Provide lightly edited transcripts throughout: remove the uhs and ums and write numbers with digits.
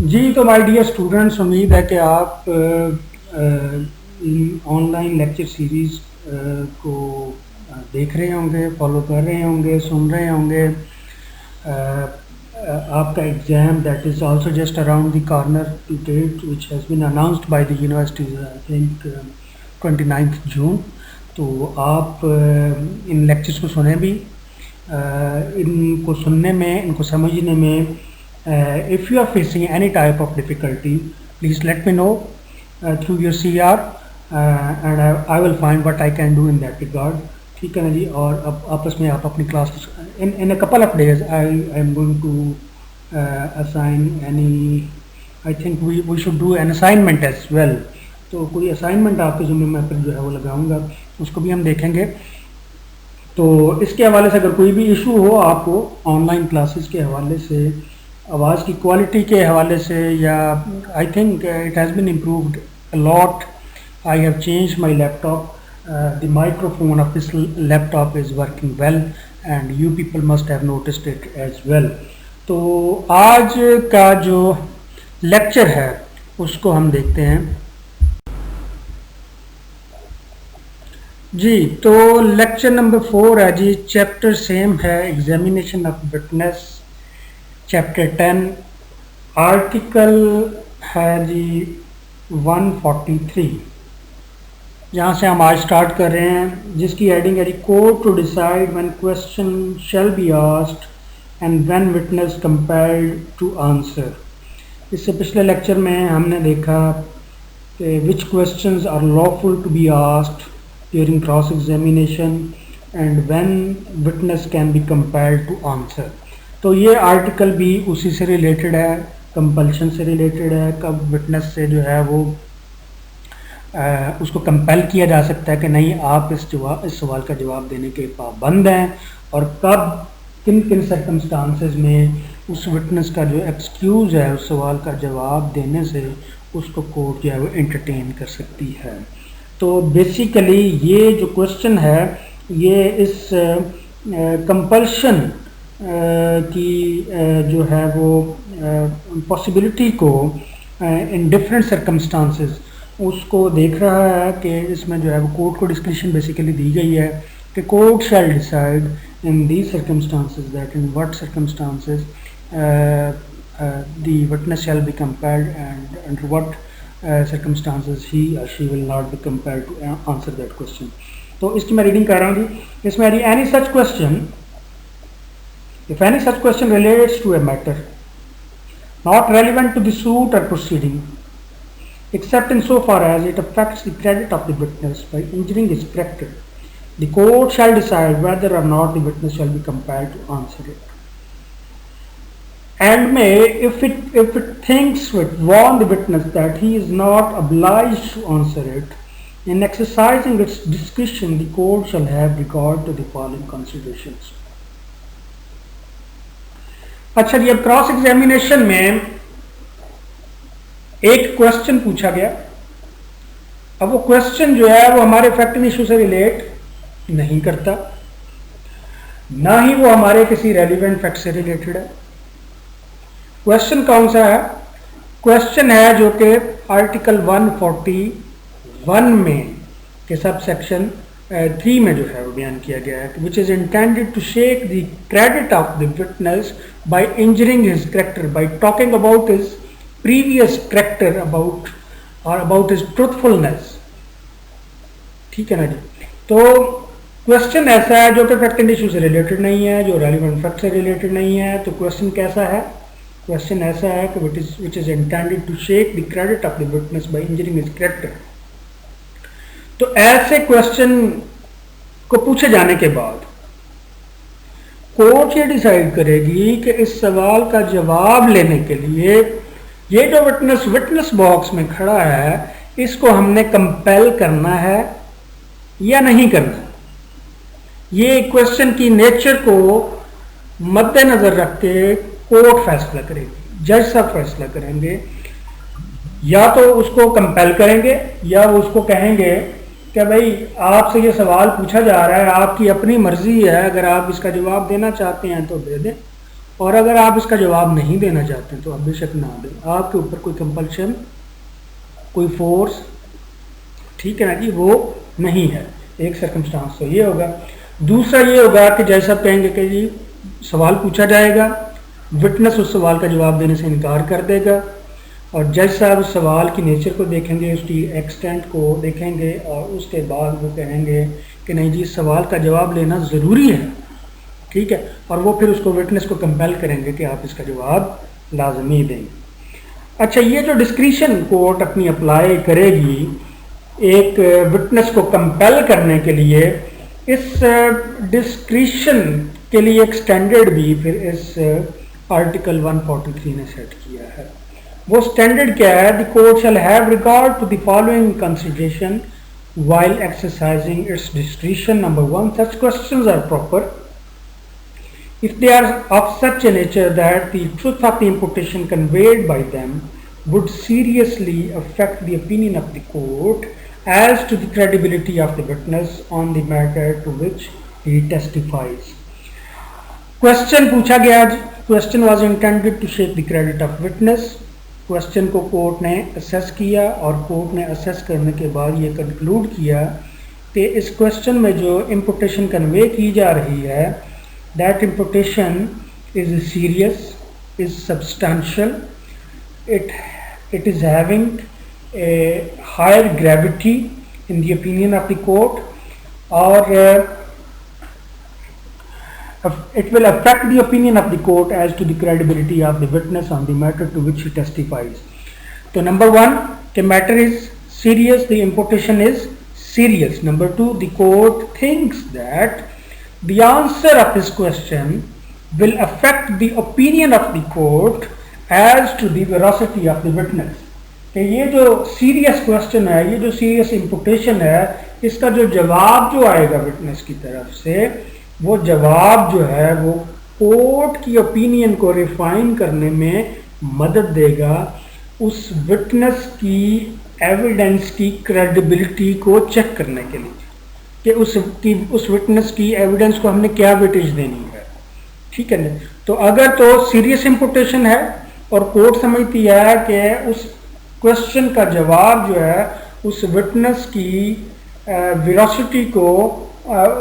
जी, तो my dear students, उम्मीद है कि आप ऑनलाइन लेक्चर सीरीज़ को देख रहे होंगे, फॉलो कर रहे होंगे, सुन रहे होंगे। आपका exam that is also just around the corner to date which has been announced by the university I think 29 June. तो आप इन लेक्चर्स को सुने भी, इनको सुनने में, इनको समझने में, if you are facing any type of difficulty, please let me know through your CR, and I will find what I can do in that regard. ठीक है ना जी। और अब आपस में आप अपनी class in a couple of days I am going to assign any, I think we should do an assignment as well. तो कोई असाइनमेंट आपके ज़िम्मे में फिर जो है वो लगाऊंगा, उसको भी हम देखेंगे। तो इसके हवाले से अगर कोई भी इशू हो आपको ऑनलाइन क्लासेस के हवाले से, आवाज़ की क्वालिटी के हवाले से, या I think it has been improved a lot. I have change my laptop, the microphone of this laptop is working well and you people must have noticed it as well. तो आज का जो lecture है उसको हम देखते हैं जी। तो लेक्चर नंबर 4 है जी, चैप्टर सेम है, examination of witness, chapter 10, article है जी 143, जहाँ से हम आज स्टार्ट कर रहे हैं, जिसकी हेडिंग है जी court to decide when question shall be asked and when witness compelled to answer. इससे पिछले लेक्चर में हमने देखा कि which questions are lawful to be asked during cross examination and when witness can be compelled to answer. तो ये article भी उसी से रिलेटेड है, कंपल्शन से रिलेटेड है, कब विटनेस से जो है वो उसको कंपेल किया जा सकता है कि नहीं आप इस सवाल का जवाब देने के पाबंद हैं, और कब किन किन सर्कमस्टांसेस में उस विटनेस का जो एक्सक्यूज़ है उस सवाल का जवाब देने से उसको कोर्ट जो है वो एंटरटेन कर सकती है। तो बेसिकली ये जो क्वेश्चन है ये इस कंपल्शन की जो है वो पॉसिबिलिटी को इन डिफरेंट सर्कमस्टांसेस उसको देख रहा है कि इसमें जो है वो कोर्ट को डिस्क्रिप्शन बेसिकली दी गई है कि court shell decide in these circumstances that in what circumstances the witness shall be compelled and under what circumstances he or she will not be compelled to answer that question. तो इसकी मैं reading कर रहा हूँ जी। इसमें any such question, if any such question relates to a matter not relevant to the suit or proceeding, except in so far as it affects the credit of the witness by injuring his character, the court shall decide whether or not the witness shall be compelled to answer it. And may, if it thinks fit, warn the witness that he is not obliged to answer it. In exercising its discretion, the court shall have regard to the following considerations. अच्छा जी, अब cross examination में एक question पूछा गया। अब वो question जो है वो हमारे फैक्ट इशू से रिलेट नहीं करता, ना ही वो हमारे किसी रेलिवेंट फैक्ट से रिलेटेड है। क्वेश्चन कौन सा है? क्वेश्चन है जो कि आर्टिकल 141 में के सब सेक्शन 3 में जो है वो बयान किया गया है, which is intended to shake the credit of the witness by injuring his character, by talking about his previous character about his truthfulness. ठीक है ना जी। तो क्वेश्चन ऐसा है जो कि फैक्ट एंड इशू से रिलेटेड नहीं है, जो रेलिवेंट फैक्ट से रिलेटेड नहीं है। तो क्वेश्चन कैसा है? क्वेश्चन ऐसा है कि which is intended to shake the credit of the witness by injuring his character. तो ऐसे क्वेश्चन को पूछे जाने के बाद कोर्ट ये डिसाइड करेगी कि इस सवाल का जवाब लेने के लिए ये जो विटनेस बॉक्स में खड़ा है इसको हमने कंपेल करना है या नहीं करना। ये क्वेश्चन की नेचर को मद्देनजर रख के कोर्ट फैसला करेगी, जज साहब फैसला करेंगे। या तो उसको कंपेल करेंगे या वो उसको कहेंगे कि भाई आपसे ये सवाल पूछा जा रहा है, आपकी अपनी मर्जी है, अगर आप इसका जवाब देना चाहते हैं तो दे दें, और अगर आप इसका जवाब नहीं देना चाहते तो आप बेशक ना दें, आपके ऊपर कोई कंपल्शन, कोई फोर्स, ठीक है ना जी, वो नहीं है। एक सर्कमस्टांस तो ये होगा। दूसरा ये होगा कि जैसा कहेंगे कि जी सवाल पूछा जाएगा, विटनेस उस सवाल का जवाब देने से इनकार कर देगा, और जज साहब उस सवाल की नेचर को देखेंगे, उसकी एक्सटेंट को देखेंगे, और उसके बाद वो कहेंगे कि नहीं जी इस सवाल का जवाब लेना ज़रूरी है, ठीक है, और वो फिर उसको विटनेस को कंपेल करेंगे कि आप इसका जवाब लाजमी देंगे। अच्छा, ये जो डिस्क्रिशन कोर्ट अपनी अप्लाई करेगी एक विटनेस को कंपेल करने के लिए, इस डिस्क्रिशन के लिए एक स्टैंडर्ड भी फिर इस आर्टिकल 143 ने सेट किया है। वो स्टैंडर्ड क्या है? The court shall have regard to the following consideration while exercising its discretion. Number 1, such questions are proper if they are of such a nature that the truth of the imputation conveyed by them would seriously affect the opinion of the court as to the credibility of the witness on the matter to which he testifies. Question पूछा गया, question was intended to shake the credit of witness. Question को court ने assess किया, और court ने assess करने के बाद ये कंक्लूड किया कि इस क्वेश्चन में जो इम्पुटेशन कन्वे की जा रही है, that imputation is serious, is substantial, it is having a higher gravity in the opinion of the court, और it will affect the opinion of the court as to the credibility of the witness on the matter to which he testifies. So number 1, the matter is serious, the imputation is serious. Number 2, the court thinks that the answer of this question will affect the opinion of the court as to the veracity of the witness. कि ये जो serious question है, ये जो serious इम्पुटेशन है, इसका जो जवाब जो आएगा विटनेस की तरफ से, वो जवाब जो है वो कोर्ट की ओपिनियन को रिफाइन करने में मदद देगा, उस विटनेस की एविडेंस की क्रेडिबिलिटी को चेक करने के लिए कि उस विटनेस की एविडेंस को हमने क्या वेटेज देनी है, ठीक है ना। तो अगर तो सीरियस इम्पुटेशन है और कोर्ट समझती है कि उस क्वेश्चन का जवाब जो है उस विटनेस की वेरोसिटी को,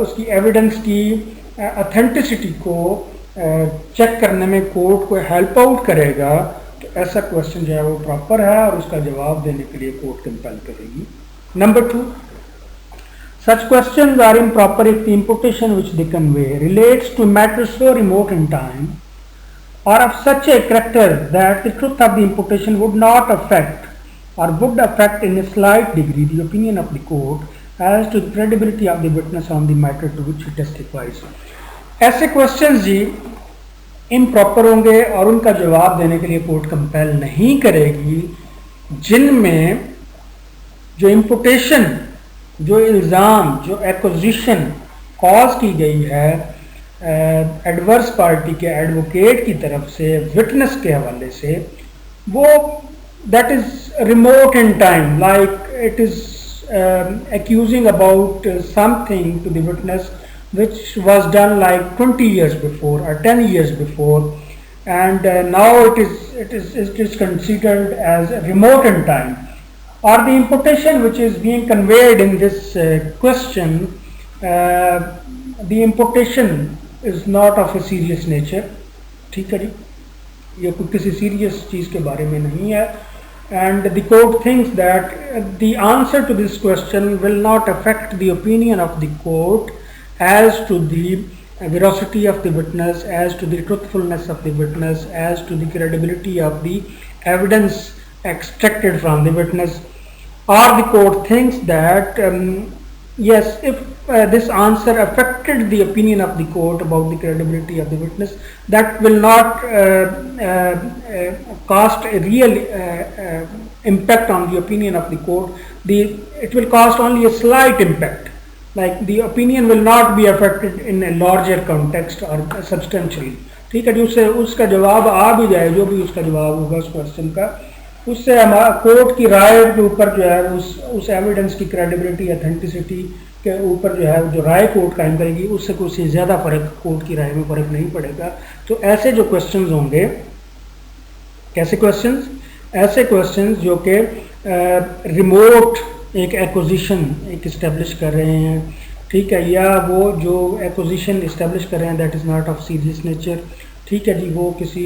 उसकी एविडेंस की ऑथेंटिसिटी को चेक करने में कोर्ट को हेल्प आउट करेगा, तो ऐसा क्वेश्चन जो है वो प्रॉपर है और उसका जवाब देने के लिए कोर्ट कंपेल करेगी। Number 2, such questions are improper if the imputation which they convey relates to matters so remote in time or of such a character that the truth of the imputation would not affect or would affect in a slight degree the opinion of the court as to the credibility of the witness on the matter to which he testifies. ऐसे questions जी improper होंगे और उनका जवाब देने के लिए court compel नहीं करेगी जिनमें जो इम्पुटेशन, जो इल्ज़ाम, जो एक्विजिशन कॉज की गई है एडवर्स पार्टी के एडवोकेट की तरफ से विटनेस के हवाले से, वो that is remote in time, like it is accusing about something to the witness which was done like 20 years before or 10 years before, and now it is considered as remote in time, or the imputation which is being conveyed in this question, the imputation is not of a serious nature, ठीक है जी, ये कोई किसी serious चीज़ के बारे में नहीं है, and the court thinks that the answer to this question will not affect the opinion of the court as to the veracity of the witness, as to the truthfulness of the witness, as to the credibility of the evidence extracted from the witness, or the court thinks that yes, if this answer affected the opinion of the court about the credibility of the witness, that will not cast a real impact on the opinion of the court. It will cast only a slight impact, like the opinion will not be affected in a larger context or substantially, ठीक है जी। उससे उसका जवाब आ भी जाए, जो भी उसका जवाब होगा उस क्वेश्चन का, उससे हमारा कोर्ट की राय के ऊपर जो है उस एविडेंस की क्रेडिबिलिटी, ऑथेंटिसिटी के ऊपर जो है जो राय कोर्ट कायम करेगी उससे कुछ ज़्यादा फ़र्क कोर्ट की राय में फ़र्क नहीं पड़ेगा। तो ऐसे जो क्वेश्चंस होंगे, कैसे क्वेश्चंस? ऐसे क्वेश्चंस जो कि रिमोट एक एक्विजिशन एक इस्टेब्लिश कर रहे हैं, ठीक है, या वो जो एक्विजिशन इस्टेब्लिश कर रहे हैं that is not of serious nature, ठीक है जी, वो किसी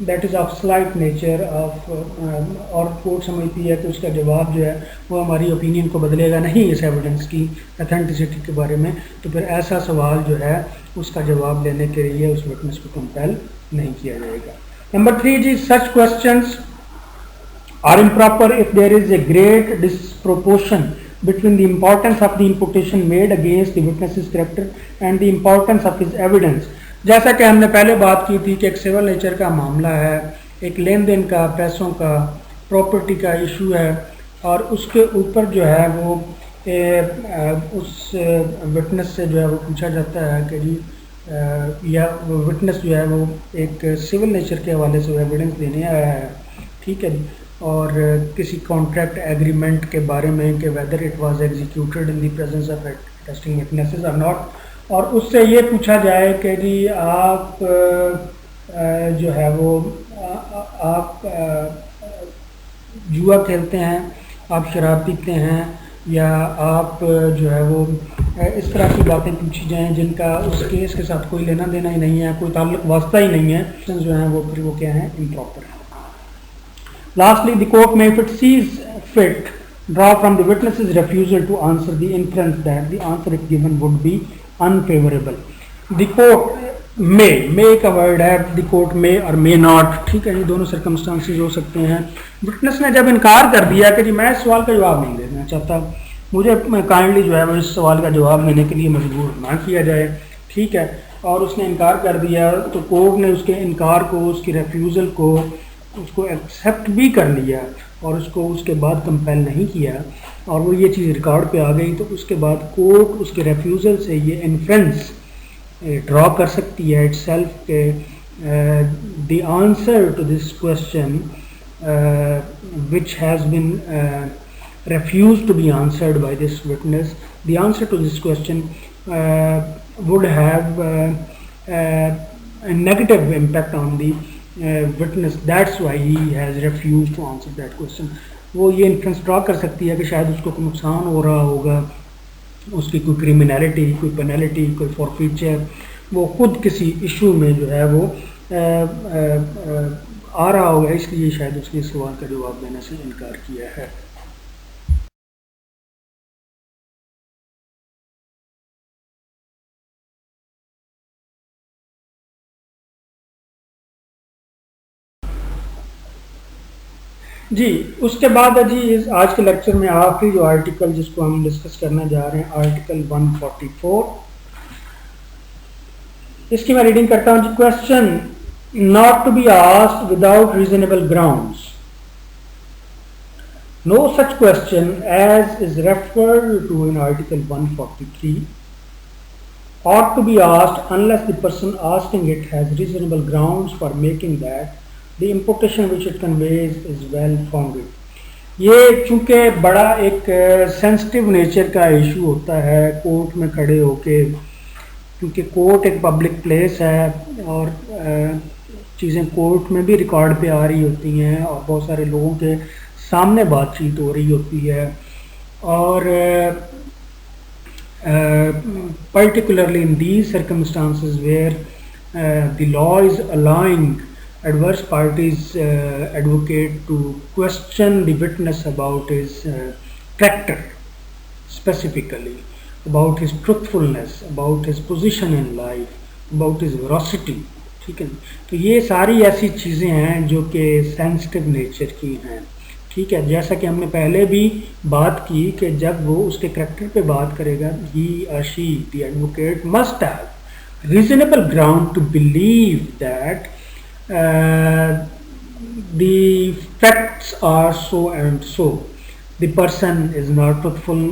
that is of slight nature of, और कोर्ट समझती है कि उसका जवाब जो है वो हमारी ओपिनियन को बदलेगा नहीं इस एविडेंस की अथेंटिसिटी के बारे में, तो फिर ऐसा सवाल जो है उसका जवाब लेने के लिए उस विटनेस को कंपेल नहीं किया जाएगा। नंबर 3 जी, such questions are improper if there is a great disproportion between the importance of the imputation made against the witness's character and the importance of his evidence। जैसा कि हमने पहले बात की थी कि एक सिविल नेचर का मामला है, एक लेन देन का, पैसों का, प्रॉपर्टी का इशू है, और उसके ऊपर जो है वो उस विटनेस से जो है वो पूछा जाता है कि जी या विटनेस जो है वो एक सिविल नेचर के हवाले से एविडेंस देने आया है, ठीक है, और किसी कॉन्ट्रैक्ट एग्रीमेंट के बारे में कि whether it was executed in the presence of testing witnesses और नॉट, और उससे ये पूछा जाए कि जी आप जो है वो आप जुआ खेलते हैं, आप शराब पीते हैं, या आप जो है वो इस तरह की बातें पूछी जाएं जिनका उस केस के साथ कोई लेना देना ही नहीं है, कोई ताल्लुक वास्ता ही नहीं है, जो है वो फिर वो क्या है, इम्प्रॉपर है। Lastly, the court may, if it sees fit, draw from the witness's refusal to answer the inference that the answer if given would be unfavorable। The court may का वर्ड है, the court may और may not, ठीक है, ये दोनों circumstances हो सकते हैं। विटनेस ने जब इनकार कर दिया कि जी मैं इस सवाल का जवाब नहीं देना चाहता, मुझे काइंडली जो है वो इस सवाल का जवाब देने के लिए मजबूर ना किया जाए, ठीक है, और उसने इनकार कर दिया, तो कोर्ट ने उसके इनकार को, उसकी रेफ्यूज़ल को, उसको एक्सेप्ट भी कर लिया और उसको उसके बाद कंपेल नहीं किया, और वो ये चीज़ रिकॉर्ड पे आ गई, तो उसके बाद कोर्ट उसके रेफ्यूज़ल से ये इन्फ्रेंस ड्रॉ कर सकती है इटसेल्फ के the answer to this question which has been refused to be answered by this witness, the answer to this question would have a negative impact on the witness, that's why he has refused to answer that question। वो ये inference draw कर सकती है कि शायद उसको कोई नुकसान हो रहा होगा, उसकी कोई क्रिमिनलिटी, कोई पेनल्टी, कोई फॉरफीचर, वो खुद किसी इशू में जो है वो आ रहा होगा, इसलिए शायद उसने इस सवाल का जवाब देने से इनकार किया है। जी, उसके बाद जी इस आज के लेक्चर में आखिरी जो आर्टिकल जिसको हम डिस्कस करना जा रहे हैं, आर्टिकल 144, इसकी मैं रीडिंग करता हूँ जी। Question not to be asked without reasonable grounds. No such question as is referred to in article 143 ought to be asked unless the person asking it has reasonable grounds for making that the imputation which it conveys is well founded। ये चूँकि बड़ा एक sensitive nature का issue होता है court में खड़े होके, क्योंकि कोर्ट एक पब्लिक प्लेस है और चीज़ें कोर्ट में भी रिकॉर्ड पे आ रही होती हैं और बहुत सारे लोगों के सामने बातचीत हो रही होती है, और particularly in these circumstances where the law is allowing adverse parties advocate to question the witness about his character, specifically about his truthfulness, about his position in life, about his veracity, ठीक है। तो ये सारी ऐसी चीज़ें हैं जो कि सेंसिटिव नेचर की हैं, ठीक है। जैसा कि हमने पहले भी बात की कि जब वो उसके करैक्टर पे बात करेगा, he or she the advocate must have reasonable ground to believe that the facts are so and so, the person is not truthful,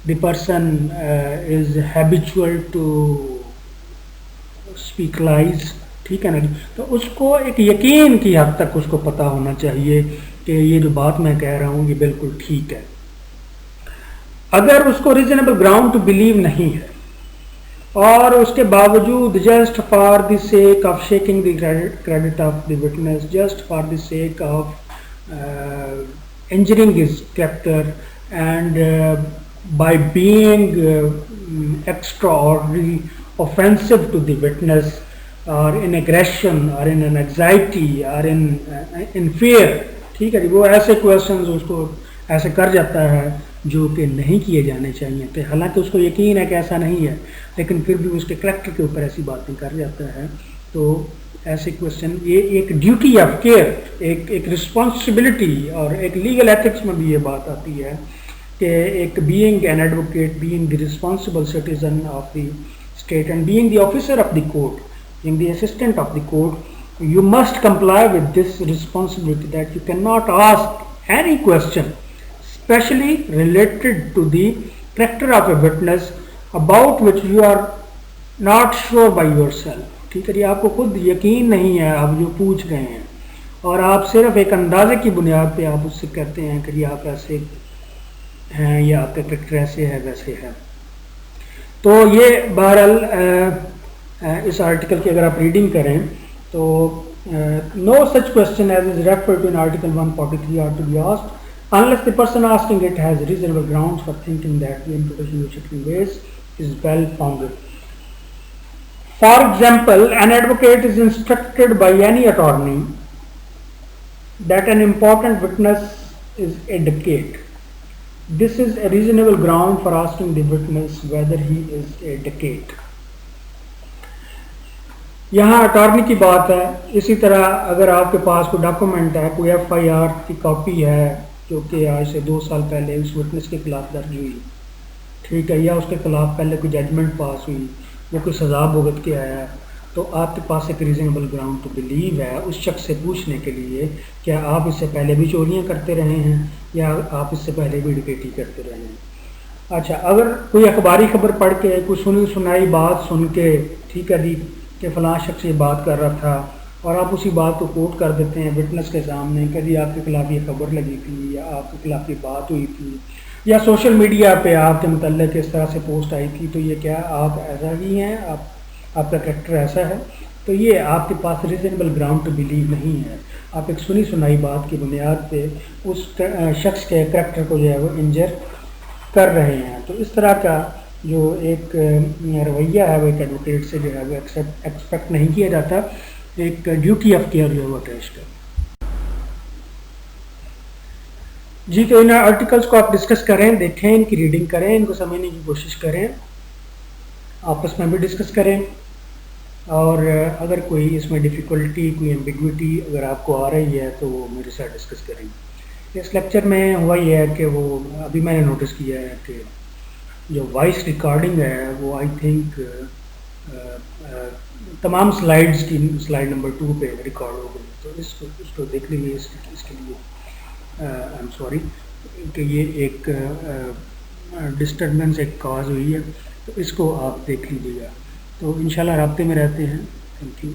the person is habitual to speak lies, ठीक है ना जी। तो उसको एक यकीन की हद तक उसको पता होना चाहिए कि ये जो बात मैं कह रहा हूँ ये बिल्कुल ठीक है। अगर उसको रीजनेबल ग्राउंड टू बिलीव नहीं है और उसके बावजूद just for the sake of shaking the credit of the witness, just for the sake of injuring his character and by being extraordinary offensive to the witness or in aggression or in an anxiety or in fear, ठीक है जी, वो ऐसे questions उसको ऐसे कर जाता है जो कि नहीं किए जाने चाहिए थे, हालांकि उसको यकीन है कि ऐसा नहीं है, लेकिन फिर भी उसके करैक्टर के ऊपर ऐसी बातें कर जाता है। तो ऐसे क्वेश्चन, ये एक ड्यूटी ऑफ केयर, एक रिस्पॉन्सिबिलिटी और एक लीगल एथिक्स में भी ये बात आती है कि एक being an advocate, being the responsible citizen of the state and being the officer of the court, being the assistant of the court, you must comply with this responsibility that you cannot ask any question especially related to the character of a witness about which you are not sure by yourself, ठीक है जी, आपको खुद यकीन नहीं है आप जो पूछ रहे हैं और आप सिर्फ एक अंदाजे की बुनियाद पे आप उससे कहते हैं कि आप ऐसे हैं या आपका कैरेक्टर ऐसे है वैसे है। तो ये बहरहाल इस आर्टिकल की अगर आप रीडिंग करें तो no such question as is referred to in article 143 are to be asked unless the person asking it has reasonable grounds for thinking that the imputation which it conveys is well founded. For example, an advocate is instructed by any attorney that an important witness is a deceit. This is a reasonable ground for asking the witness whether he is a deceit. यहाँ attorney की बात है। इसी तरह अगर आपके पास कोई document है, कोई FIR की कॉपी है जो कि आज से 2 साल पहले उस विटनेस के खिलाफ दर्ज हुई, ठीक है, या उसके खिलाफ पहले कोई जजमेंट पास हुई, वो कोई सज़ा भुगत के आया, तो आपके पास एक रीजनेबल ग्राउंड टू बिलीव है उस शख्स से पूछने के लिए क्या आप इससे पहले भी चोरियां करते रहे हैं या आप इससे पहले भी डकैती करते रहे हैं। अच्छा, अगर कोई अखबारी खबर पढ़ के कोई सुनी सुनाई बात सुन के, ठीक है जी, कि फ़लाँ शख्स ये बात कर रहा था और आप उसी बात को कोट कर देते हैं विटनेस के सामने कि जी आपके खिलाफ ये खबर लगी थी या आपके खिलाफ ये बात हुई थी या सोशल मीडिया पे आपके मतलब इस तरह से पोस्ट आई थी, तो ये क्या आप ऐसा ही हैं, आपका कैरेक्टर ऐसा है, तो ये आपके पास रीजनेबल ग्राउंड टू बिलीव नहीं है। आप एक सुनी सुनाई बात की बुनियाद पे उस शख्स के कैरेक्टर को जो है वो इंजर कर रहे हैं। तो इस तरह का जो एक रवैया है वो एक एडवोकेट से जो है वो एक्सपेक्ट नहीं किया जाता, एक ड्यूटी ऑफ केयर जो है वो अटैच कर। जी, तो इन आर्टिकल्स को आप डिस्कस करें, देखें, इनकी रीडिंग करें, इनको समझने की कोशिश करें, आपस में भी डिस्कस करें, और अगर कोई इसमें डिफ़िकल्टी, कोई एम्बिग्विटी अगर आपको आ रही है तो वो मेरे साथ डिस्कस करें। इस लेक्चर में हुआ ये है कि वो अभी मैंने नोटिस किया है कि जो वॉइस रिकॉर्डिंग है वो आई थिंक तमाम स्लाइड्स की स्लाइड नंबर 2 पे रिकॉर्ड हो गई, तो इसको देख लीजिए। इसके लिए आई एम सॉरी कि ये एक डिस्टर्बेंस एक कॉज हुई है, तो इसको आप देख लीजिएगा। तो इंशाल्लाह राब्ते में रहते हैं। Thank you.